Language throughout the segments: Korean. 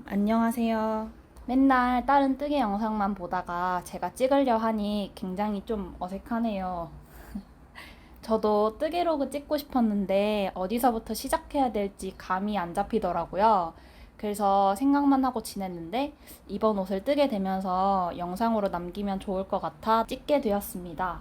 안녕하세요. 맨날 다른 뜨개 영상만 보다가 제가 찍으려 하니 굉장히 좀 어색하네요. 저도 뜨개로그 찍고 싶었는데 어디서부터 시작해야 될지 감이 안 잡히더라고요. 그래서 생각만 하고 지냈는데 이번 옷을 뜨게 되면서 영상으로 남기면 좋을 것 같아 찍게 되었습니다.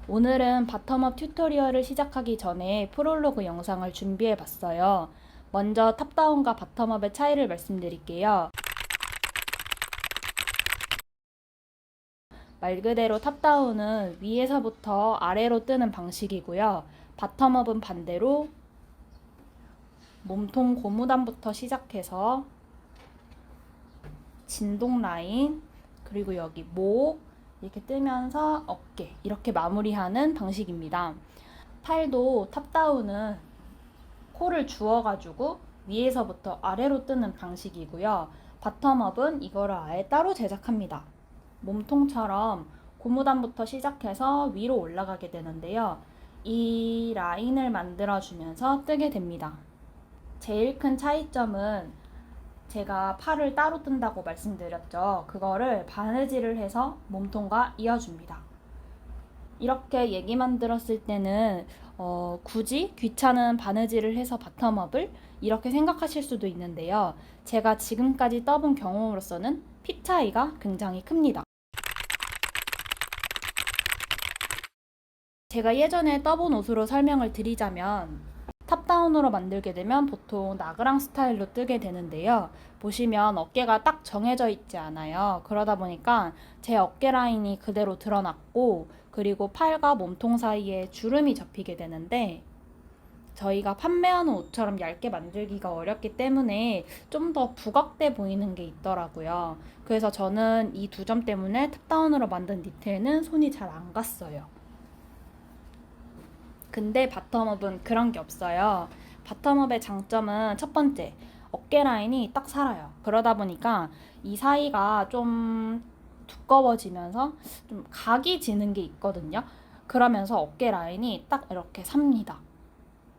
오늘은 바텀업 튜토리얼을 시작하기 전에 프롤로그 영상을 준비해 봤어요. 먼저 탑다운과 바텀업의 차이를 말씀드릴게요. 말 그대로 탑다운은 위에서부터 아래로 뜨는 방식이고요. 바텀업은 반대로 몸통 고무단부터 시작해서 진동 라인, 그리고 여기 목, 이렇게 뜨면서 어깨, 이렇게 마무리하는 방식입니다. 팔도 탑다운은 코를 주어가지고 위에서부터 아래로 뜨는 방식이고요. 바텀업은 이거를 아예 따로 제작합니다. 몸통처럼 고무단부터 시작해서 위로 올라가게 되는데요. 이 라인을 만들어주면서 뜨게 됩니다. 제일 큰 차이점은 제가 팔을 따로 뜬다고 말씀드렸죠. 그거를 바느질을 해서 몸통과 이어줍니다. 이렇게 얘기만 들었을 때는 굳이 귀찮은 바느질을 해서 바텀업을 이렇게 생각하실 수도 있는데요. 제가 지금까지 떠본 경험으로서는 핏 차이가 굉장히 큽니다. 제가 예전에 떠본 옷으로 설명을 드리자면 탑다운으로 만들게 되면 보통 나그랑 스타일로 뜨게 되는데요. 보시면 어깨가 딱 정해져 있지 않아요. 그러다 보니까 제 어깨 라인이 그대로 드러났고, 그리고 팔과 몸통 사이에 주름이 접히게 되는데, 저희가 판매하는 옷처럼 얇게 만들기가 어렵기 때문에 좀 더 부각돼 보이는 게 있더라고요. 그래서 저는 이 두 점 때문에 탑다운으로 만든 니트에는 손이 잘 안 갔어요. 근데 바텀업은 그런 게 없어요. 바텀업의 장점은 첫 번째, 어깨 라인이 딱 살아요. 그러다 보니까 이 사이가 좀 두꺼워지면서 좀 각이 지는 게 있거든요. 그러면서 어깨 라인이 딱 이렇게 삽니다.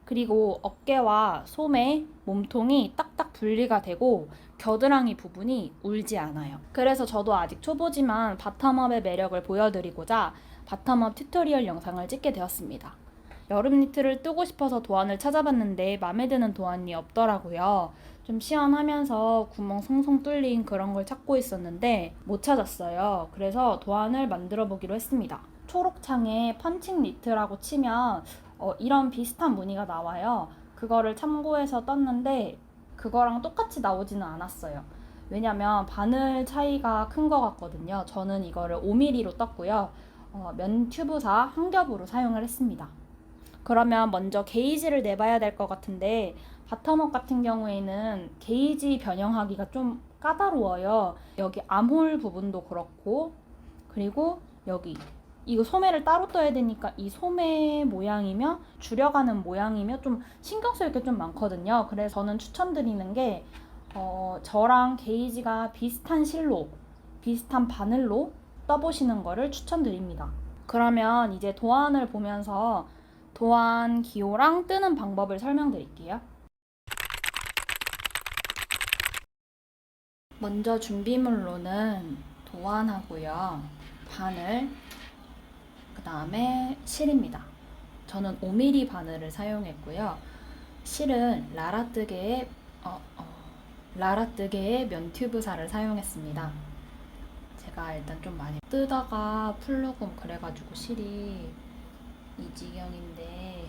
그리고 어깨와 소매, 몸통이 딱딱 분리가 되고 겨드랑이 부분이 울지 않아요. 그래서 저도 아직 초보지만 바텀업의 매력을 보여드리고자 바텀업 튜토리얼 영상을 찍게 되었습니다. 여름 니트를 뜨고 싶어서 도안을 찾아봤는데 마음에 드는 도안이 없더라고요. 좀 시원하면서 구멍 송송 뚫린 그런 걸 찾고 있었는데 못 찾았어요. 그래서 도안을 만들어 보기로 했습니다. 초록창에 펀칭 니트라고 치면 이런 비슷한 무늬가 나와요. 그거를 참고해서 떴는데 그거랑 똑같이 나오지는 않았어요. 왜냐면 바늘 차이가 큰 것 같거든요. 저는 이거를 5mm로 떴고요. 면 튜브사 한 겹으로 사용을 했습니다. 그러면 먼저 게이지를 내봐야 될 것 같은데 바텀업 같은 경우에는 게이지 변형하기가 좀 까다로워요. 여기 암홀 부분도 그렇고, 그리고 여기 이거 소매를 따로 떠야 되니까 이 소매 모양이며 줄여가는 모양이며 좀 신경 쓸 게 좀 많거든요. 그래서 저는 추천드리는 게 저랑 게이지가 비슷한 실로, 비슷한 바늘로 떠보시는 거를 추천드립니다. 그러면 이제 도안을 보면서 도안 기호랑 뜨는 방법을 설명드릴게요. 먼저 준비물로는 도안하고요, 바늘, 그 다음에 실입니다. 저는 5mm 바늘을 사용했고요. 실은 라라뜨게의 면튜브사를 사용했습니다. 제가 일단 좀 많이 뜨다가 풀르금 그래가지고 실이 이 지경인데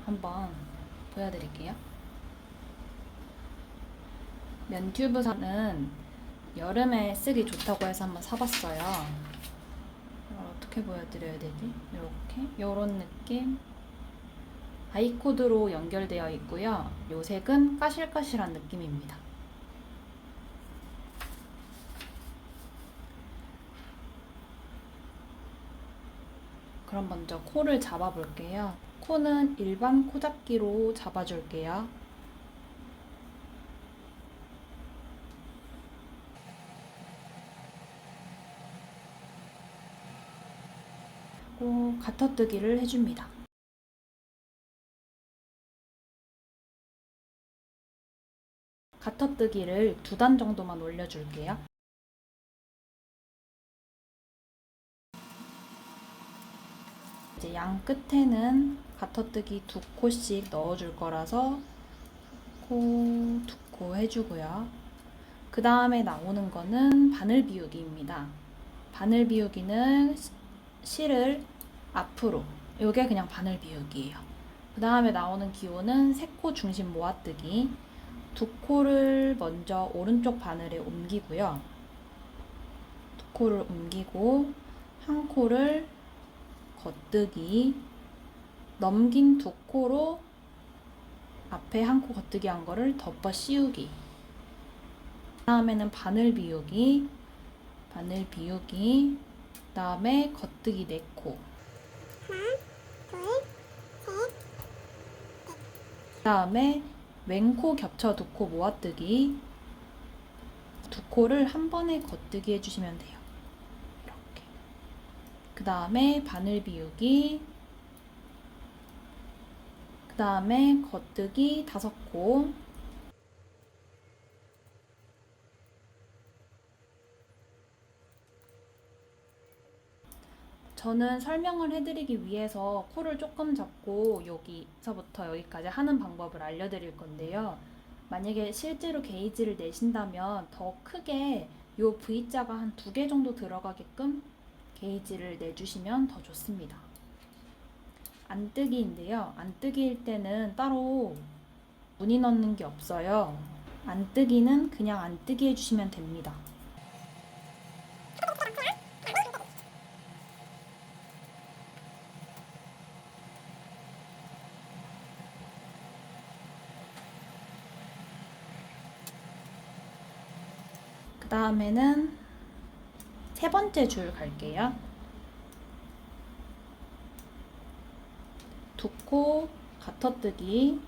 한번 보여드릴게요. 면튜브사는 여름에 쓰기 좋다고 해서 한번 사봤어요. 이걸 어떻게 보여드려야 되지? 이렇게 요런 느낌. 아이코드로 연결되어 있고요. 요 색은 까실까실한 느낌입니다. 그럼 먼저 코를 잡아볼게요. 코는 일반 코잡기로 잡아줄게요. 그리고 가터뜨기를 해줍니다. 가터뜨기를 2단 정도만 올려줄게요. 이제 양 끝에는 가터뜨기 2코씩 넣어줄 거라서 코, 2코 해주고요. 그 다음에 나오는 거는 바늘 비우기입니다. 바늘 비우기는 실을 앞으로, 요게 그냥 바늘 비우기예요. 그 다음에 나오는 기호는 3코 중심 모아뜨기. 2코를 먼저 오른쪽 바늘에 옮기고요. 2코를 옮기고 1코를 겉뜨기, 넘긴 2코로 앞에 1코 겉뜨기 한 거를 덮어 씌우기. 그 다음에는 바늘 비우기, 바늘 비우기, 그 다음에 겉뜨기 4코. 그 다음에 왼코 겹쳐 2코 모아뜨기. 2코를 한 번에 겉뜨기 해주시면 돼요. 이렇게. 그 다음에 바늘 비우기, 그 다음에 겉뜨기 5코. 저는 설명을 해드리기 위해서 코를 조금 잡고 여기서부터 여기까지 하는 방법을 알려드릴 건데요. 만약에 실제로 게이지를 내신다면 더 크게 요 V자가 한 2개 정도 들어가게끔 게이지를 내주시면 더 좋습니다. 안뜨기인데요. 안뜨기일 때는 따로 무늬 넣는 게 없어요. 안뜨기는 그냥 안뜨기 해주시면 됩니다. 그 다음에는 3번째 줄 갈게요. 2코 가터뜨기,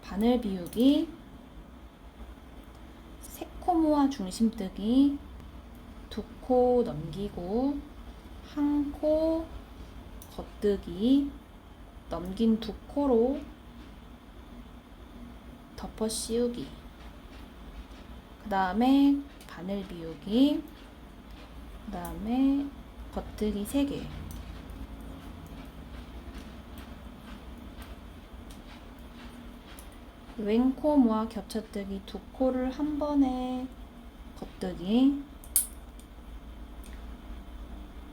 바늘 비우기, 3코 모아 중심뜨기, 2코 넘기고 1코 겉뜨기, 넘긴 2코로 덮어 씌우기. 그 다음에 바늘 비우기, 그 다음에 겉뜨기 3개. 왼코 모아 겹쳐뜨기 2코를 한 번에 겉뜨기,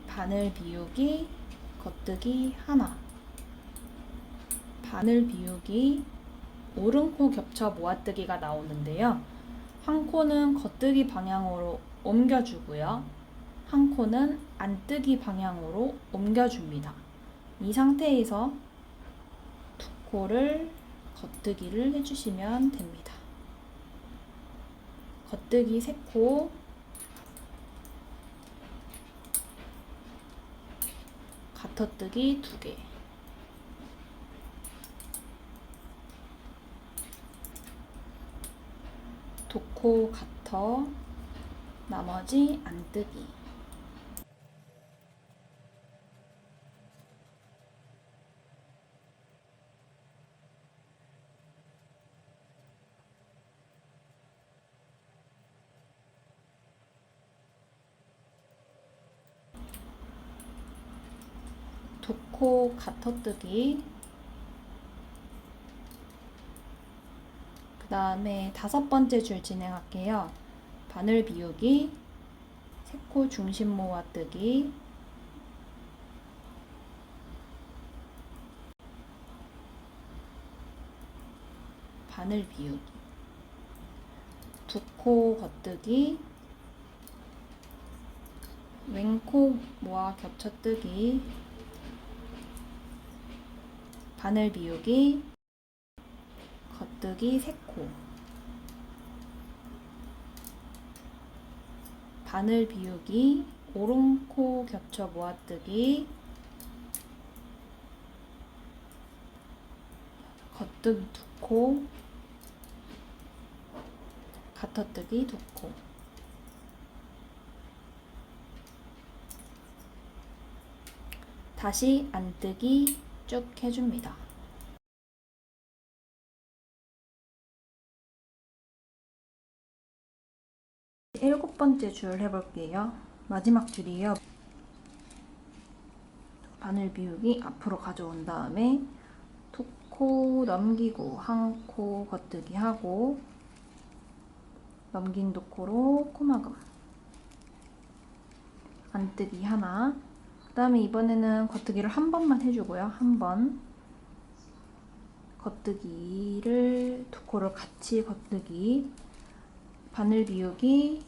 바늘 비우기, 겉뜨기 하나, 바늘 비우기, 오른코 겹쳐 모아뜨기가 나오는데요. 한 코는 겉뜨기 방향으로 옮겨주고요. 한 코는 안뜨기 방향으로 옮겨줍니다. 이 상태에서 2코를 겉뜨기를 해주시면 됩니다. 겉뜨기 3코, 가터뜨기 2개. 도코 가터, 나머지 안뜨기. 도코 가터뜨기. 그 다음에 5번째 줄 진행할게요. 바늘 비우기, 3코 중심 모아뜨기, 바늘 비우기, 2코 겉뜨기, 왼코 모아 겹쳐뜨기, 바늘 비우기, 겉뜨기 3코, 바늘 비우기, 오른코 겹쳐 모아뜨기, 겉뜨기 2코, 가터뜨기 2코. 다시 안뜨기 쭉 해줍니다. 7번째 줄 해볼게요. 마지막 줄이에요. 바늘 비우기 앞으로 가져온 다음에 두 코 넘기고 한 코 겉뜨기 하고 넘긴 두 코로 코막음 안뜨기 하나, 그 다음에 이번에는 겉뜨기를 한 번만 해주고요. 한 번 겉뜨기를 두 코를 같이 겉뜨기, 바늘 비우기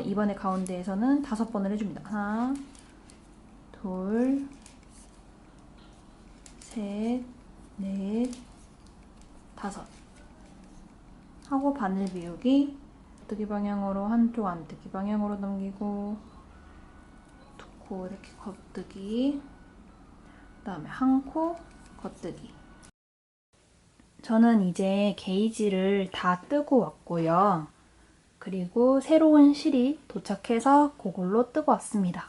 이번에 가운데에서는 5번을 해줍니다. 하나, 둘, 셋, 넷, 5 하고 바늘 비우기, 겉뜨기 방향으로 한쪽 안뜨기 방향으로 넘기고 두 코 이렇게 겉뜨기, 그 다음에 한 코 겉뜨기. 저는 이제 게이지를 다 뜨고 왔고요. 그리고 새로운 실이 도착해서 그걸로 뜨고 왔습니다.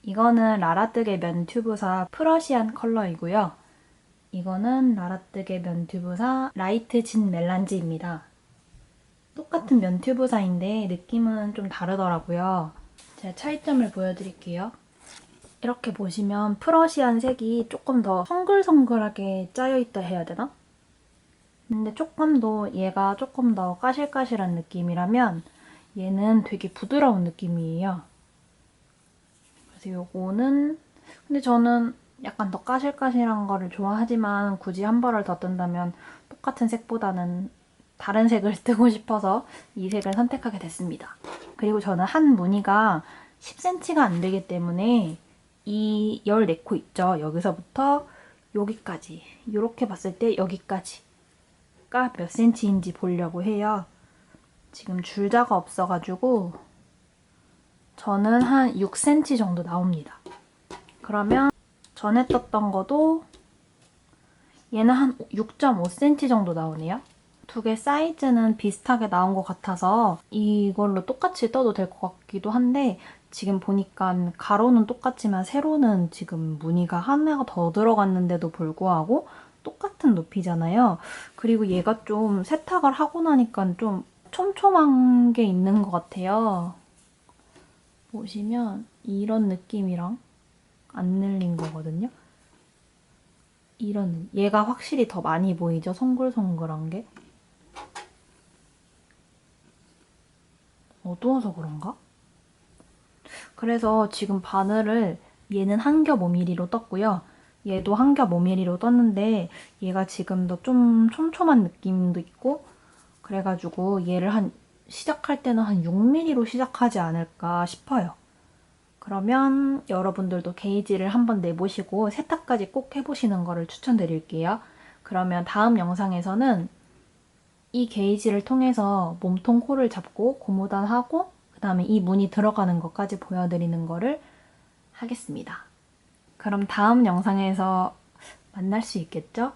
이거는 라라뜨게 면튜브사 프러시안 컬러이고요. 이거는 라라뜨게 면튜브사 라이트 진 멜란지입니다. 똑같은 면튜브사인데 느낌은 좀 다르더라고요. 제가 차이점을 보여드릴게요. 이렇게 보시면 프러시안 색이 조금 더 성글성글하게 짜여있다 해야 되나? 근데 얘가 조금 더 까실까실한 느낌이라면 얘는 되게 부드러운 느낌이에요. 그래서 요거는, 근데 저는 약간 더 까실까실한 거를 좋아하지만 굳이 한 벌을 더 뜬다면 똑같은 색보다는 다른 색을 뜨고 싶어서 이 색을 선택하게 됐습니다. 그리고 저는 한 무늬가 10cm가 안 되기 때문에 이 14코 있죠? 여기서부터 여기까지, 이렇게 봤을 때 여기까지가 몇 cm인지 보려고 해요. 지금 줄자가 없어가지고 저는 한 6cm 정도 나옵니다. 그러면 전에 떴던 거도 얘는 한 6.5cm 정도 나오네요. 두 개 사이즈는 비슷하게 나온 것 같아서 이걸로 똑같이 떠도 될 것 같기도 한데 지금 보니까 가로는 똑같지만 세로는 지금 무늬가 하나가 더 들어갔는데도 불구하고 똑같은 높이잖아요. 그리고 얘가 좀 세탁을 하고 나니까 좀 촘촘한 게 있는 것 같아요. 보시면 이런 느낌이랑 안 늘린 거거든요. 얘가 확실히 더 많이 보이죠? 송글송글한 게. 어두워서 그런가? 그래서 지금 바늘을 얘는 한 겹 5mm로 떴고요. 얘도 한 겹 5mm로 떴는데 얘가 지금 더 좀 촘촘한 느낌도 있고 그래가지고 얘를 시작할 때는 한 6mm로 시작하지 않을까 싶어요. 그러면 여러분들도 게이지를 한번 내보시고 세탁까지 꼭 해보시는 거를 추천드릴게요. 그러면 다음 영상에서는 이 게이지를 통해서 몸통 코를 잡고 고무단하고 그 다음에 이 무늬 들어가는 것까지 보여드리는 거를 하겠습니다. 그럼 다음 영상에서 만날 수 있겠죠?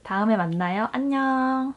다음에 만나요. 안녕!